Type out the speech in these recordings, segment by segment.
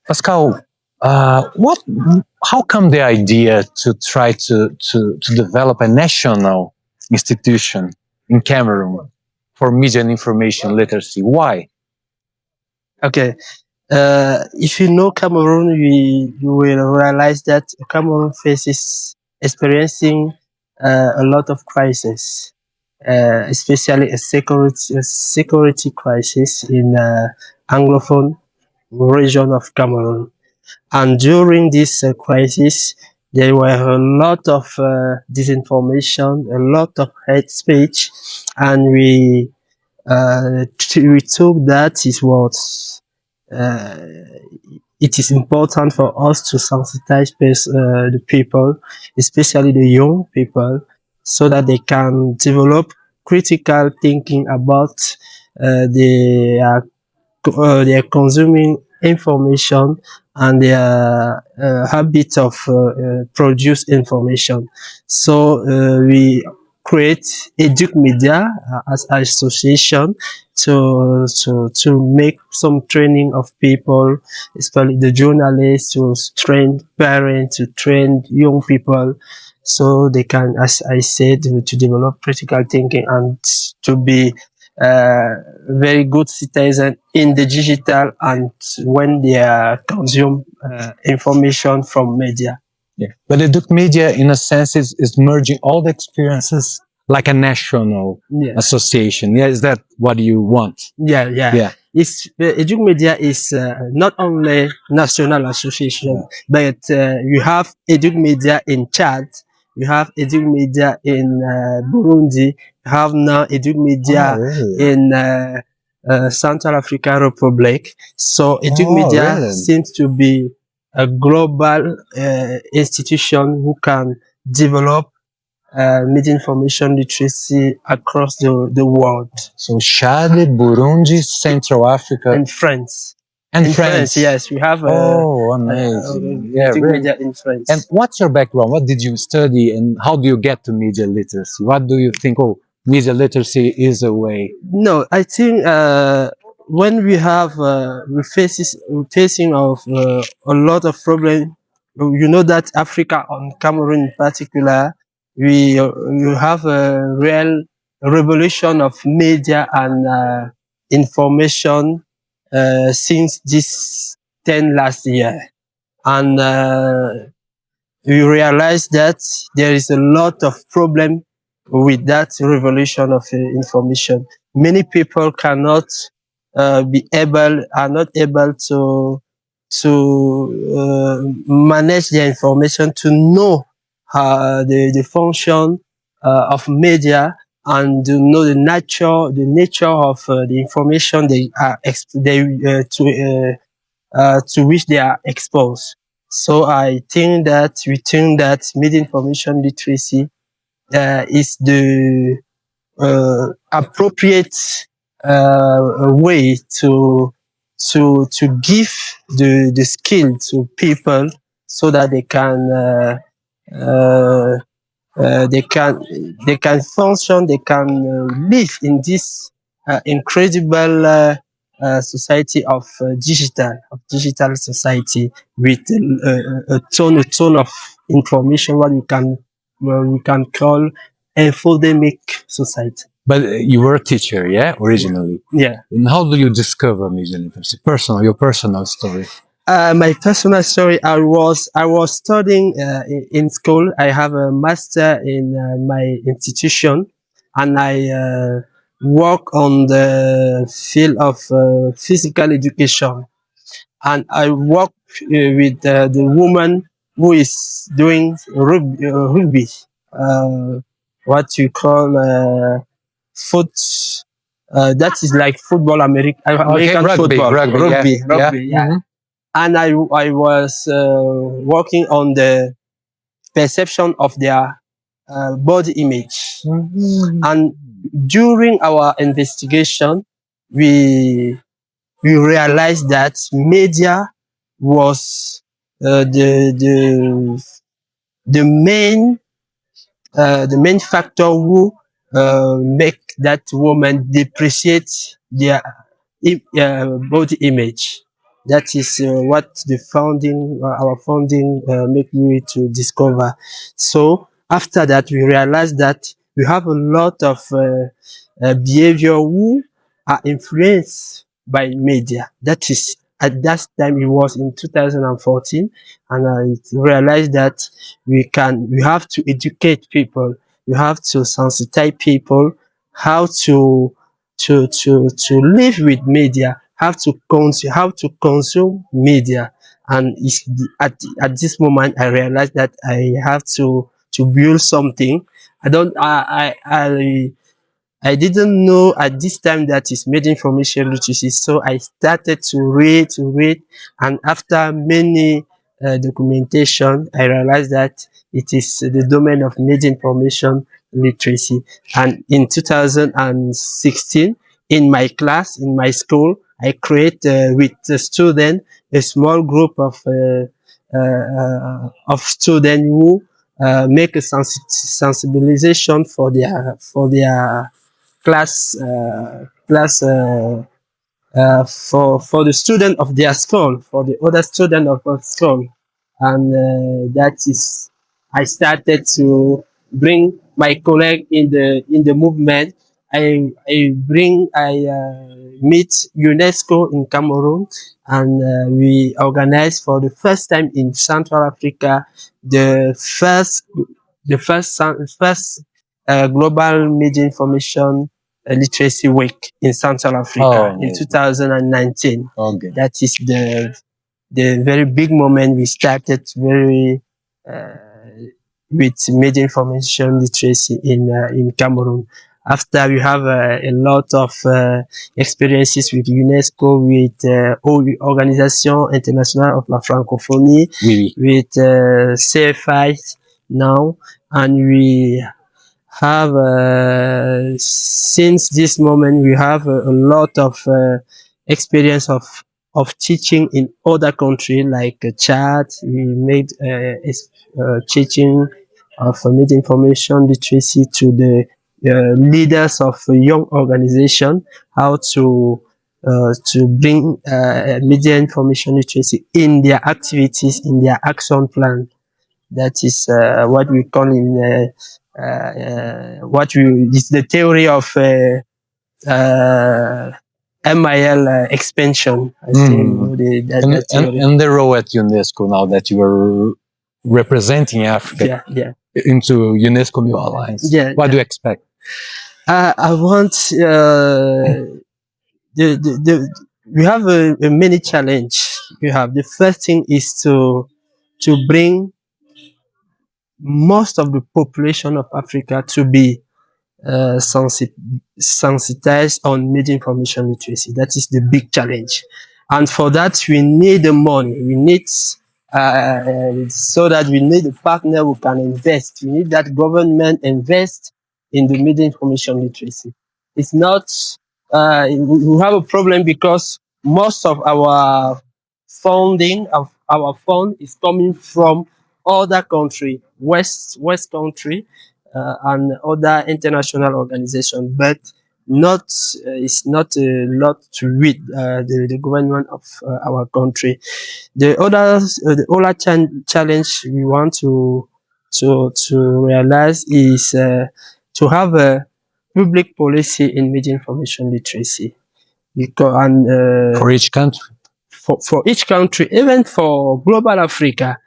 Pascal, what? How come the idea to try to develop a national institution in Cameroon for media and information literacy? Why? Okay. If you know Cameroon, you will realize that Cameroon faces experiencing a lot of crisis, especially a security crisis in Anglophone region of Cameroon. And during this crisis, there were a lot of disinformation, a lot of hate speech, and we took that uh, it is important for us to sensitize the people, especially the young people, so that they can develop critical thinking about their consuming information and their habit of produce information. So we create Eduk-Media as an association to make some training of people, especially the journalists, to train parents, to train young people, so they can, as I said, to develop critical thinking and to be very good citizen in the digital and when they consume information from media. Yeah. But Eduk-Media, in a sense, is merging all the experiences like a national association. Yeah, is that what you want? Yeah. It's Eduk-Media is not only national association, but you have Eduk-Media in Chad, you have Eduk-Media in Burundi, you have now Eduk-Media in Central African Republic. So Eduk-Media seems to be a global institution who can develop media information literacy across the world. So Chad, Burundi, Central Africa, and France. And in France. Yes, we have amazing. media in France. And what's your background? What did you study, and how do you get to media literacy? What do you think? Oh, media literacy is a way. No, I think when we have facing of a lot of problems, you know that Africa, on Cameroon in particular, you have a real revolution of media and information since this 10 last year. And we realize that there is a lot of problem with that revolution of information. Many people are not able to manage their information, to know the function of media, and to know the nature of the information to which they are exposed. So we think that media information literacy is the appropriate way to give the skill to people, so that they can function, they can live in this incredible society of digital society, with a ton of information, what we can call infodemic society. But you were a teacher, yeah, originally. Yeah. And how do you discover media literacy? Your personal story. My personal story. I was studying in school. I have a master in my institution, and I work on the field of physical education. And I work with the woman who is doing rugby, what you call foot. That is like football, American rugby, football, rugby. Yeah. Mm-hmm. And I was working on the perception of their body image. Mm-hmm. And during our investigation, we realized that media was the main factor who make that woman depreciate their body image. That is what the founding, our founding, make me to discover. So after that, we realized that we have a lot of behavior who are influenced by media. That is, at that time, it was in 2014, and I realized that we have to educate people, we have to sensitize people how to live with media, how to consume media. And at this moment, I realized that I have to build something. I don't I didn't know at this time that it's made information literacy. So I started to read, and after many documentation, I realized that it is the domain of made information literacy. And in 2016, in my class, in my school, I create with the student a small group of students who make a sensibilization for their class for the student of their school, for the other student of our school. And that is, I started to bring my colleague in the movement. I meet UNESCO in Cameroon, and we organized for the first time in Central Africa the first global media information literacy week in Central Africa in 2019. Okay. That is the very big moment we started very uh, with media information literacy in Cameroon. After we have a lot of experiences with UNESCO, with Organisation Internationale of la Francophonie, Oui. with CFI now, and we have since this moment we have a lot of experience of teaching in other countries like Chad. We made teaching of media information literacy to the leaders of a young organization, how to bring media information literacy in their activities, in their action plan. That is what we call in it's the theory of MIL expansion. I think that theory. And the role at UNESCO now that you are representing Africa into UNESCO MIL Alliance. What do you expect? I want we have a many challenge. We have the first thing is to bring most of the population of Africa to be sensitized on media information literacy. That is the big challenge. And for that, we need the money. We need, so that we need a partner who can invest. We need that government invest in the media information literacy. It's not, we have a problem because most of our funding of our fund is coming from other country, West country, and other international organizations, but not it's not a lot to read the government of our country. The other challenge we want to realize is to have a public policy in media information literacy, because for each country, for each country, even for global Africa,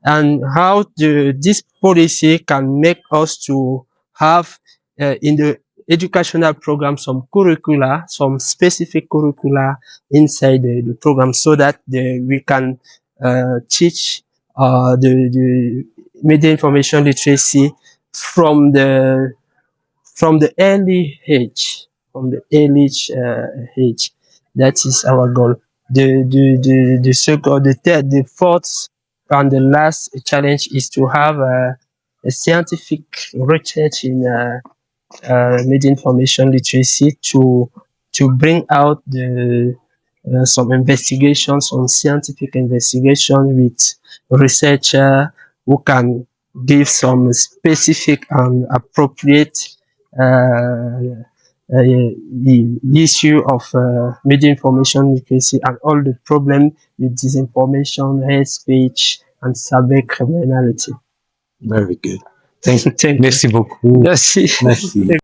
and how this policy can make us to have in the educational program some curricula, some specific curricula inside the program, so that we can teach the media information literacy from the early age, age. That is our goal. The second, the third, the fourth, and the last challenge is to have a scientific research in media information literacy to bring out some investigations, some scientific investigation with researcher who can give some specific and appropriate the issue of media information literacy and all the problem with disinformation, hate speech, and cybercriminality. Very good. Thanks. Thank you. Merci beaucoup. Merci. Merci.